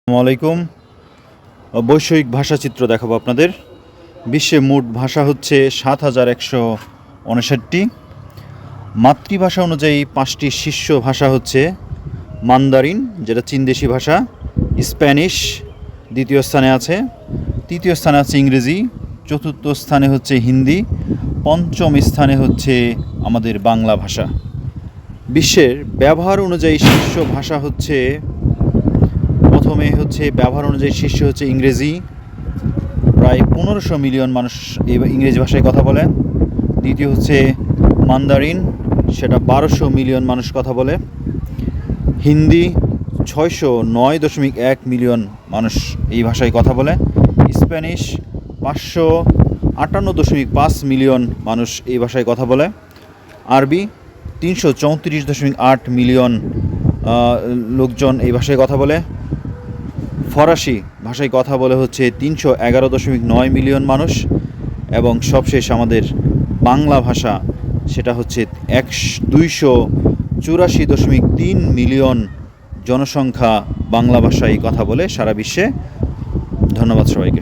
আসসালামু আলাইকুম। বৈষয়িক ভাষাচিত্র দেখাবো আপনাদের। বিশ্বে মোট ভাষা হচ্ছে ৭,১৫৯। মাতৃভাষা অনুযায়ী 5টি শীর্ষ ভাষা হচ্ছে মান্দারিন, যেটা চীনদেশী ভাষা, স্প্যানিশ দ্বিতীয় স্থানে আছে, তৃতীয় স্থানে আছে ইংরেজি, চতুর্থ স্থানে হচ্ছে হিন্দি, পঞ্চম স্থানে হচ্ছে আমাদের বাংলা ভাষা। বিশ্বের ব্যবহার অনুযায়ী শীর্ষ ভাষা হচ্ছে, প্রথমে হচ্ছে ব্যবহার অনুযায়ী শীর্ষ হচ্ছে ইংরেজি, প্রায় 1500 মিলিয়ন মানুষ এই ইংরেজি ভাষায় কথা বলে। দ্বিতীয় হচ্ছে মান্দারিন, সেটা 1200 মিলিয়ন মানুষ কথা বলে। হিন্দি 609.1 মিলিয়ন মানুষ এই ভাষায় কথা বলে। স্প্যানিশ 558.5 মিলিয়ন মানুষ এই ভাষায় কথা বলে। আরবি 334.8 মিলিয়ন লোকজন এই ভাষায় কথা বলে। ফরাসি ভাষায় কথা বলে হচ্ছে 311.9 মিলিয়ন মানুষ। এবং সবশেষ আমাদের বাংলা ভাষা, সেটা হচ্ছে 284.3 মিলিয়ন জনসংখ্যা বাংলা ভাষায় কথা বলে সারা বিশ্বে। ধন্যবাদ সবাইকে।